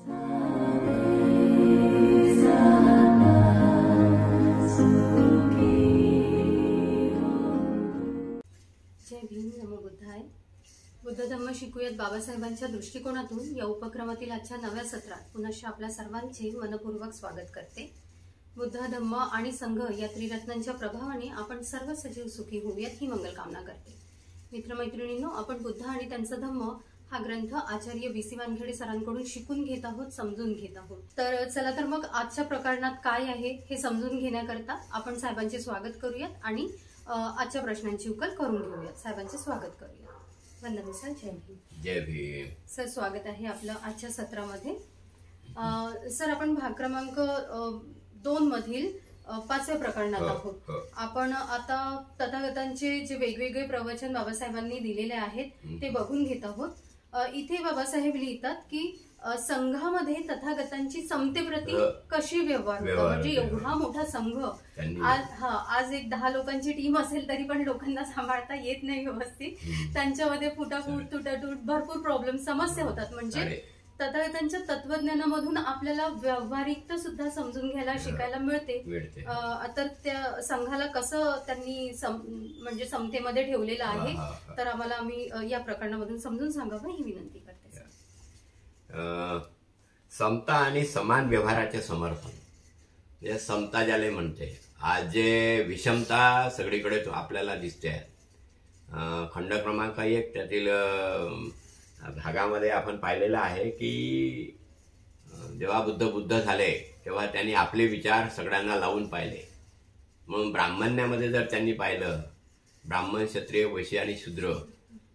जय भीम, नमो बुद्धाय. बुद्ध धम्म शिकूयात बाबासाहेबांच्या दृष्टिकोनातून या उपक्रमातील आजच्या नव्या सत्रात पुनश्च आपल्या सर्वांचे मनपूर्वक स्वागत करते. बुद्ध धम्म आणि संघ या त्रिरत्नांच्या प्रभावाने आपण सर्व सजीव सुखी होऊयात ही मंगल कामना करते. मित्रमैत्रिणींनो, आपण बुद्ध आणि त्यांचा धम्म हा ग्रंथ आचार्य वी.सी. वानखेडे सरांकडून शिकून घेत आहोत, समजून घेत आहोत. तर चला तर मग आजच्या प्रकरणात काय आहे हे समजून घेण्याकरता आपण साहेबांचे स्वागत करूयात आणि आजच्या प्रश्नांची उकल करून घेऊयात. साहेबांचे स्वागत करूया. वंदना सर, जय भीम. जय भीम सर. स्वागत आहे आपलं आजच्या सत्रामध्ये. सर, आपण भाग क्रमांक 2 मधील 5व्या प्रकरणात आहोत. आपण आता तथागतांचे जे वेगवेगळे प्रवचन बाबासाहेबांनी दिलेले आहेत ते बघून घेत आहोत. इथे बाबासाहेब लिहितात की संघामध्ये तथागतांची समतेप्रती कशी व्यवहार होता. म्हणजे एवढा मोठा संघ, आज एक 10 लोकांची टीम असेल तरी पण लोकांना सांभाळता येत नाही व्यवस्थित. त्यांच्यामध्ये फुटाफूट, तुटाटूट, भरपूर प्रॉब्लेम, समस्या होतात. म्हणजे तथागतांच्या तत्वज्ञानामधून आपल्याला व्यावहारिकता सुद्धा समजून घ्यायला शिकायला मिळते. तर त्या संघाला कसं त्यांनी म्हणजे समतेमध्ये ठेवलेलं आहे, तर आम्ही या प्रकरणामधून समजून सांगावं ही विनंती करते. समता आणि समान व्यवहाराचे समर्थन, म्हणजे समता ज्याला म्हणते. आज जे विषमता सगळीकडे आपल्याला दिसते. खंड क्रमांक 1 त्यातील भागामध्ये आपण पाहिलेलं आहे की जेव्हा बुद्ध झाले तेव्हा त्यांनी आपले विचार सगळ्यांना लावून पाहिले. म्हणून ब्राह्मण्यामध्ये जर त्यांनी पाहिलं, ब्राह्मण, क्षत्रिय, वैश्य आणि शूद्र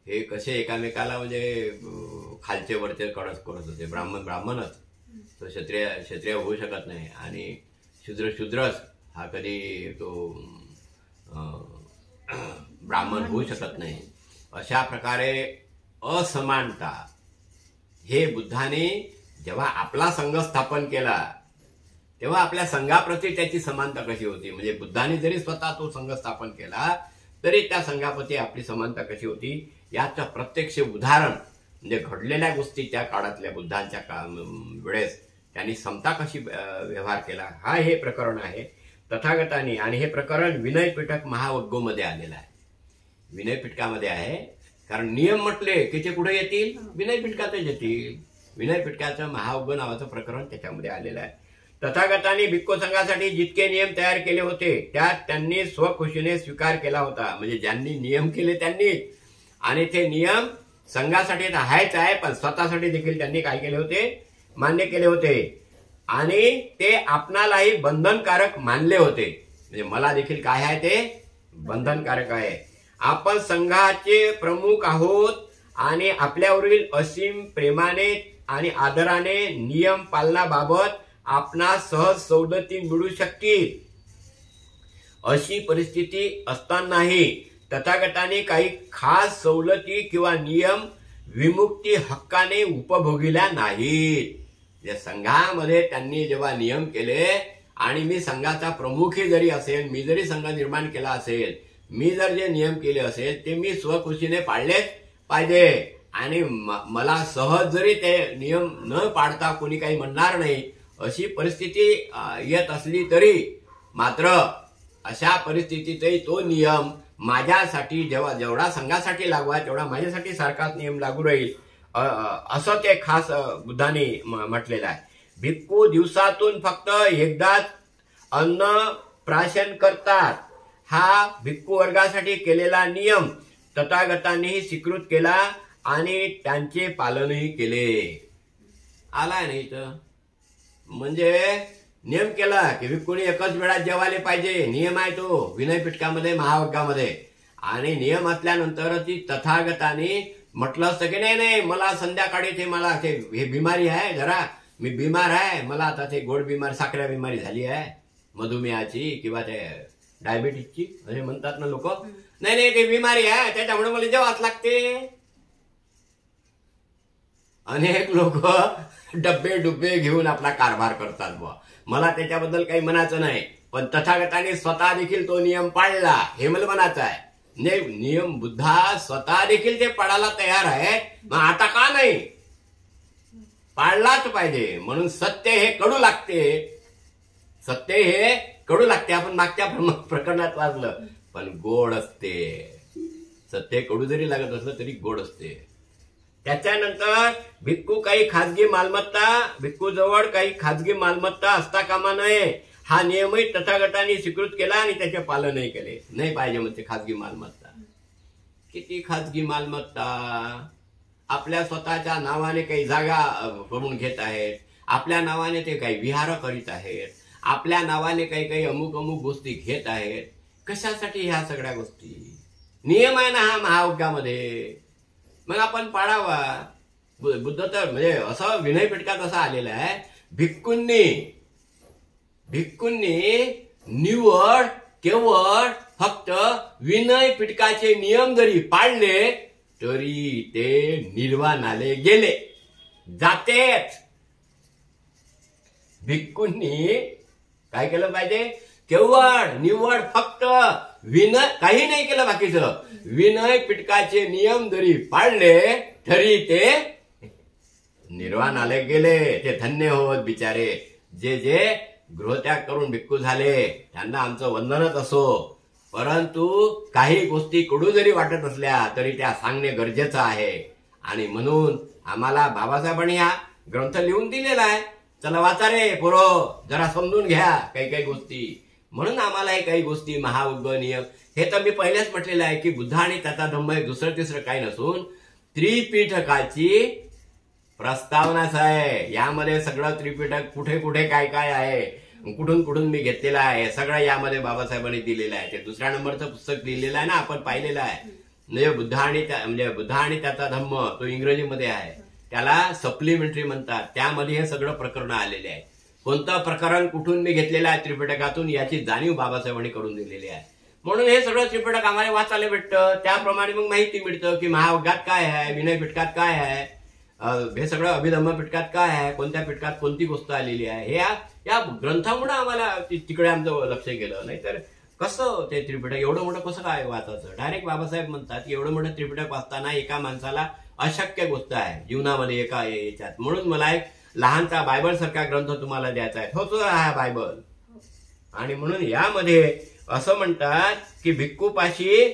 हे कसे एकामेकाला म्हणजे खालचे वरचे करत होते. ब्राह्मणच तो क्षत्रिय होऊ शकत नाही आणि शूद्रच हा कधी तो ब्राह्मण होऊ शकत नाही. अशा प्रकारे असमानता हे बुद्धाने जेव्हा आपला संघ स्थापन केला तेव्हा आपल्या संघाप्रती त्याची समानता कशी होती. म्हणजे बुद्धाने जरी स्वतः तो संघ स्थापन केला तरी त्या संघाप्रती आपली समानता कशी होती याचं प्रत्यक्ष उदाहरण म्हणजे घडलेल्या गोष्टी त्या काळातल्या बुद्धांच्या वेळेस त्यांनी समता कशी व्यवहार केला हा हे प्रकरण आहे तथागतांनी. आणि हे प्रकरण विनय पिटक महावग्गोमध्ये आलेलं आहे. विनय पिटकामध्ये आहे कारण नियम म्हटले की ते कुठे येतील, विनय पिटकातच येतील. विनय पिटकाचं महावग्ग नावाचं प्रकरण त्याच्यामध्ये आलेलं आहे. तथागतांनी भिक्खू संघासाठी जितके नियम तयार केले होते त्यात त्यांनी स्वखुशीने स्वीकार केला होता. म्हणजे ज्यांनी नियम केले त्यांनी, आणि ते नियम संघासाठी तर आहेच आहे पण स्वतःसाठी देखील त्यांनी काय केले होते, मान्य केले होते. आणि ते आपणालाही बंधनकारक मानले होते. म्हणजे मला देखील काय आहे, ते बंधनकारक आहे. आपण संघाचे प्रमुख आहोत आणि आपल्यावरील असीम प्रेमाने आणि आदराने नियम पालनाबाबत आपणास सहज सवलती मिळू शकतील. अशी परिस्थिती असतानाही तथागतांनी काही खास सवलती किंवा नियम विमुक्ती हक्काने उपभोगिल्या नाहीत. या संघामध्ये त्यांनी जेव्हा नियम केले आणि मी संघाचा प्रमुखही जरी असेल, मी जरी संघ निर्माण केला असेल, मी जर जे नियम केले असेल ते मी स्वखुशीने पाळलेच पाहिजे. आणि मला सहज जरी ते नियम न पाळता कोणी काही म्हणणार नाही अशी परिस्थिती येत असली तरी मात्र अशा परिस्थितीतही तो नियम माझ्यासाठी जेवढा संघासाठी लागू आहे तेवढा माझ्यासाठी सारखाच नियम लागू राहील असं ते खास बुद्धाने म्हटलेलं आहे. भिक्खू दिवसातून फक्त एकदाच अन्न प्राशन करतात. हा भिक्खू वर्गासाठी केलेला नियम तथागतांनीही स्वीकृत केला आणि त्यांचे पालनही केले. आलाय नाही तर म्हणजे नियम केला की भिक्खूने एकच वेळा जेवायला पाहिजे. नियम आहे तो विनय पिटकामध्ये, महावग्गामध्ये. आणि नियम असल्यानंतर ती तथागताने म्हटलं असतं की नाही मला संध्याकाळी ते मला ते हे बिमारी आहे, जरा मी बिमार आहे, मला आता ते गोड बिमारी, साखऱ्या बिमारी झाली आहे, मधुमेहाची किंवा ते डायबिटीसची असे म्हणतात ना लोक. नाही ते बिमारी आहे त्याच्यामुळे मला जेवाच लागते. अनेक लोक डब्बे घेऊन आपला कारभार करतात. बुवा मला त्याच्याबद्दल काही म्हणायचं नाही, पण तथागताने स्वतः देखील तो नियम पाळला हे मला म्हणायचं आहे. नियम बुद्धा स्वतः देखील ते पाळायला तयार आहे, मग आता का नाही. पाळलाच पाहिजे. म्हणून सत्य हे कडू लागते, सत्य हे कडू लागते. आपण मागच्या प्रकरणात वाचलं, पण गोड असते. सत्य कडू जरी लागत असलं तरी गोड असते. त्याच्यानंतर भिक्खू काही खाजगी मालमत्ता, भिक्खू जवळ काही खाजगी मालमत्ता असता कामा नये हा नियमही तथागतांनी स्वीकृत केला आणि त्याचे पालनही केले. नाही पाहिजे म्हणते खाजगी मालमत्ता. किती खाजगी मालमत्ता? आपल्या स्वतःच्या नावाने काही जागा करून घेत आहेत, आपल्या नावाने ते काही विहार करीत आहेत, आपल्या नावाने काही काही अमुक अमुक गोष्टी घेत आहेत. कशासाठी ह्या सगळ्या गोष्टी? नियम आहे ना हा महाउद्यामध्ये, मग आपण पाळावा. बुद्ध तर म्हणजे असं विनय पिटकात असं आलेलं आहे, भिक्खूंनी निवड केवळ फक्त विनय पिटकाचे नियम जरी पाळले तरी ते निर्वाणाले गेले जातेच. भिक्खूंनी काय केलं पाहिजे? केवळ निवड फक्त विनय, काही नाही केलं बाकीचं, विनय पिटकाचे नियम जरी पाळले तरी ते निर्वाणाले गेले. ते धन्य होत बिचारे. जे जे गृहत्याग करून भिक्खू झाले त्यांना आमचं वंदनच असो. परंतु काही गोष्टी कडू जरी वाटत असल्या तरी त्या सांगणे गरजेचं आहे. आणि म्हणून आम्हाला बाबासाहेबांनी हा ग्रंथ लिहून दिलेला आहे. चला वाचा रे पोरो, जरा समजून घ्या काही काही गोष्टी. म्हणून आम्हाला हे काही गोष्टी महाउद्ग नियम, हे तर मी पहिलेच म्हटलेलं आहे की बुद्ध आणि त्याचा धम्म हे दुसरं तिसरं काही नसून त्रिपिटकाची प्रस्तावनाच आहे. यामध्ये सगळं त्रिपिटक कुठे कुठे काय काय आहे, कुठून कुठून मी घेतलेलं आहे, सगळं यामध्ये बाबासाहेबांनी दिलेलं आहे. ते दुसऱ्या नंबरचं पुस्तक लिहिलेलं आहे ना, आपण पाहिलेलं आहे. म्हणजे बुद्ध आणि त्याचा धम्म तो इंग्रजीमध्ये आहे, त्याला सप्लिमेंटरी म्हणतात. त्यामध्ये हे सगळं प्रकरण आलेले आहे. कोणतं प्रकरण कुठून मी घेतलेलं आहे त्रिपिटकातून याची जाणीव बाबासाहेबांनी करून दिलेली आहे. म्हणून हे सगळं त्रिपिटक आम्हाला वाचायला भेटतं. त्याप्रमाणे मग माहिती मिळतं की महाउद्गात काय आहे, विनय पिटकात काय आहे, हे सगळं अभिधम्म पिटकात काय आहे, कोणत्या पिटकात कोणती गोष्ट आलेली आहे. हे या ग्रंथामुळे आम्हाला तिकडे आमचं लक्ष गेलं. नाहीतर कसं ते त्रिपिटक एवढं मोठं कसं काय वाचायचं? डायरेक्ट बाबासाहेब म्हणतात की एवढं मोठं त्रिपिटक वाचताना एका माणसाला अशक्य गोष्ट आहे जीवनामध्ये एका याच्यात. म्हणून मला एक लहानचा बायबल सारखा ग्रंथ तुम्हाला द्यायचा आहे, होतो हा बायबल. आणि म्हणून यामध्ये असं म्हणतात की भिक्खूपाशी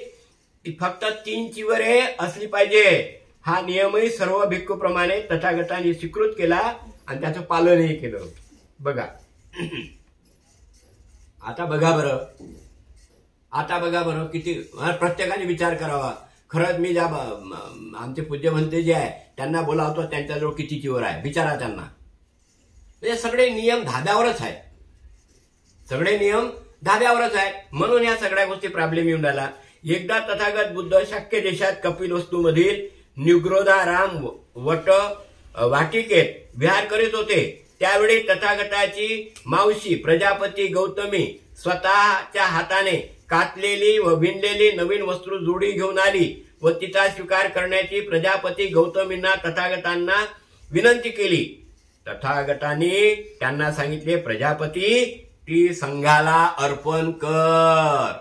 फक्त 3 चिवरे असली पाहिजे. हा नियमही सर्व भिक्खूप्रमाणे तथागतांनी स्वीकृत केला आणि त्याचं पालनही केलं. बघा आता बघा बरं किती प्रत्येकाने विचार करावा. खरंच मी ज्या आमचे पूज्य म्हणते जे आहे त्यांना बोलावतो, त्यांच्याजवळ किती चिवर आहे विचारा त्यांना. म्हणजे सगळे नियम धाब्यावरच आहेत, सगळे नियम धाब्यावरच आहेत. म्हणून या सगळ्या गोष्टी प्रॉब्लेम येऊन राहिला. एकदा तथागत बुद्ध शाक्य देशात कपिलवस्तूमधील निग्रोधाराम वाटिकेत विहार करीत होते. त्यावेळी तथागताची मावशी प्रजापती गौतमी स्वतःच्या हाताने कातलेली व विणलेली नवीन वस्त्र जोडी घेऊन आली व तिचा स्वीकार करण्याची प्रजापती गौतमींना तथागतांना विनंती केली. तथागतांनी त्यांना सांगितले, प्रजापती ती संघाला अर्पण कर.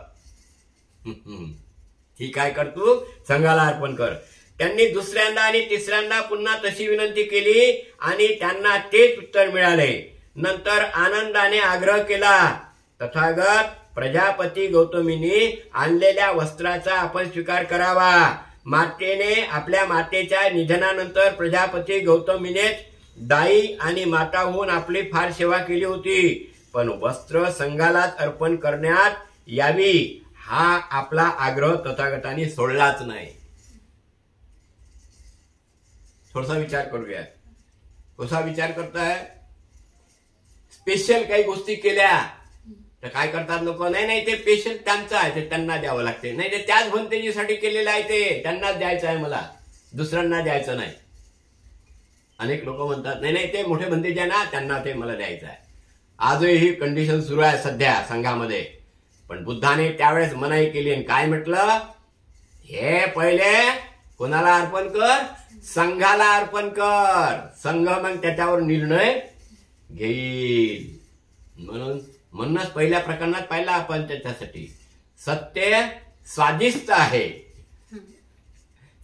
ठीक आहे, कर तू संघाला अर्पण कर. त्यांनी दुसऱ्यांदा आणि तिसऱ्यांदा पुन्हा तशी विनंती केली आणि त्यांना तेच उत्तर मिळाले. नंतर आनंदाने आग्रह केला, तथागत प्रजापती गौतमींनी आणलेल्या वस्त्राचा आपण स्वीकार करावा. मातेने आपल्या मातेच्या निधनानंतर प्रजापती गौतमीनेच दाई आणि माता होऊन आपली फार सेवा केली होती, पण वस्त्र संघालाच अर्पण करण्यात यावी हा आपला आग्रह तथागतांनी सोडलाच नाही. थोडासा विचार करूया. कसा विचार करताय? स्पेशल काही गोष्टी केल्या तर काय करतात लोक, नाही ते स्पेशल त्यांचं आहे, ते त्यांना द्यावं लागते. नाही ते त्याच भंतेजीसाठी केलेलं आहे, ते त्यांनाच द्यायचं आहे, मला दुसऱ्यांना द्यायचं नाही. अनेक लोक म्हणतात नाही ते मोठे भंतेजी आहे ना, त्यांना ते मला द्यायचं आहे. आजही ही कंडिशन सुरू आहे सध्या संघामध्ये. पण बुद्धाने त्यावेळेस मनाई केली आणि काय म्हटलं, हे पहिले कोणाला अर्पण कर, संघाला अर्पण कर, संघ मग त्याच्यावर निर्णय घेईल. म्हणूनच पहिल्या प्रकरणात पाहिला आपण त्याच्यासाठी सत्य स्वादिष्ट आहे.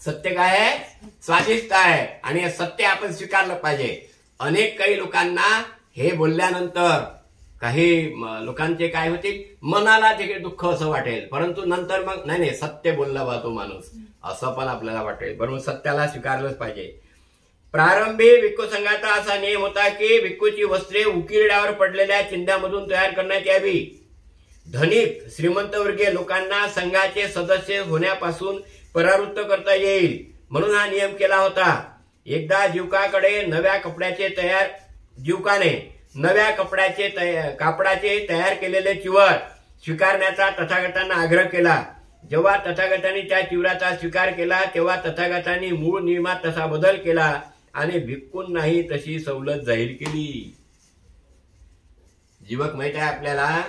सत्य काय आहे? स्वादिष्ट आहे आणि हे सत्य आपण स्वीकारलं पाहिजे. अनेक काही लोकांना हे बोलल्यानंतर काही लोकांचे काय होतील, मनाला ते दुःख असं वाटेल, परंतु नंतर मग नाही सत्य बोलला बा तो माणूस असं पण आपल्याला वाटेल. बरोबर, सत्याला स्वीकारलंच पाहिजे. प्रारंभी भिक्खू संघाचा असा नियम होता की भिक्खूची वस्त्रे उकिरड्यावर पडलेल्या चिंध्यामधून तयार करण्यात यावी. धनिक श्रीमंतवर्गीय लोकांना संघाचे सदस्य होण्यापासून परावृत्त करता येईल म्हणून हा नियम केला होता. एकदा जीवकाने नव्या कापडाचे तयार केलेले चिवर स्वीकारण्याचा तथागतांना आग्रह केला. जेव्हा तथागतांनी त्या चिवराचा स्वीकार केला तेव्हा तथागतांनी मूळ नियमात तसा बदल केला आणि भिक्खूंनाही तशी सवलत जाहीर केली. जीवक माहित आहे आपल्याला,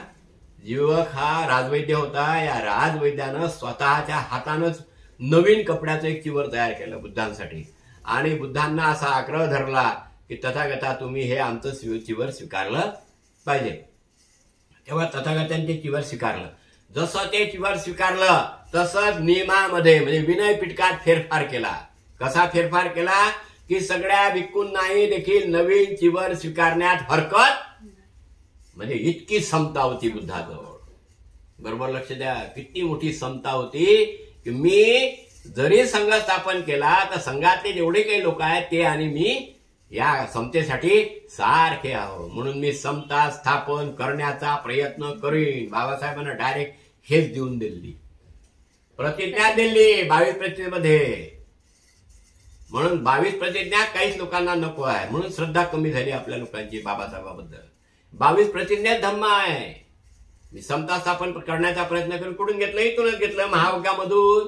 जीवक हा राजवैद्य होता. या राजवैद्यानं स्वतःच्या हातानंच नवीन कपड्याचं एक चिवर तयार केलं बुद्धांसाठी आणि बुद्धांना असा आग्रह धरला की तथागता तुम्ही हे आमचं चिवर स्वीकारलं पाहिजे. तेव्हा तथागतांनी ते चिवर स्वीकारलं. जसं ते चिवर स्वीकारलं तसंच नियमामध्ये म्हणजे विनय पिटकात फेरफार केला. कसा फेरफार केला की सगळ्या भिक्खूंनाही देखील नवीन चिवर स्वीकारण्यात हरकत, म्हणजे इतकी समता होती बुद्धाजवळ. बरोबर लक्ष द्या, किती मोठी समता होती की मी जरी संघ स्थापन केला तर संघातले जेवढे काही लोक आहेत ते आणि मी या समतेसाठी सारखे आहोत, म्हणून मी समता स्थापन करण्याचा प्रयत्न करीन. बाबासाहेबांना डायरेक्ट हेच देऊन दिली, प्रतिज्ञा दिली 22 प्रतिज्ञेमध्ये. म्हणून 22 प्रतिज्ञा काहीच लोकांना नको आहे म्हणून श्रद्धा कमी झाली आपल्या लोकांची बाबासाहेबाबद्दल. 22 प्रतिज्ञेत धम्म आहे. मी समता स्थापन करण्याचा प्रयत्न करून कुठून घेतलं, इथूनच घेतलं, महावगामधून,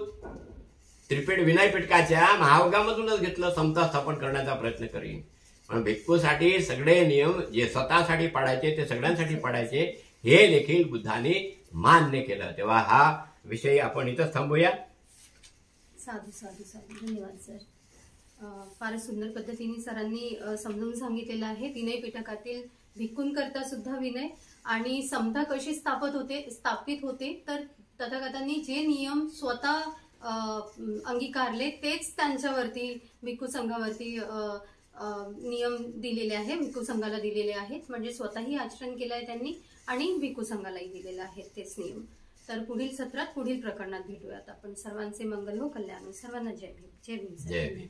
त्रिपीठ विनय पिटकाच्या महावगामधूनच घेतलं. समता स्थापन करण्याचा प्रयत्न करीन. पण भिक्खूसाठी सगळे नियम जे स्वतःसाठी पाडायचे ते सगळ्यांसाठी पाडायचे हे देखील बुद्धाने मान्य केलं. तेव्हा हा विषय आपण इथंच थांबूया. साधू साधू साधू, धन्यवाद सर. फारच सुंदर पद्धतीने सरांनी समजून सांगितलेलं आहे. विनय पिटकातील भिक्खूंकरता सुद्धा विनय आणि समता कशी स्थापित होते तर तथागतांनी जे नियम स्वतः अंगीकारले तेच त्यांच्यावरती भिक्खू संघावरती नियम दिलेले आहे, भिक्खू संघाला दिलेले आहेत. म्हणजे स्वतःही आचरण केलं आहे त्यांनी आणि भिक्खू संघालाही दिलेले आहेत तेच नियम. तर पुढील सत्रात पुढील प्रकरणात भेटूयात आपण. सर्वांचे मंगल हो, कल्याण. सर्वांना जय भीम. जय भीम. जय भीम.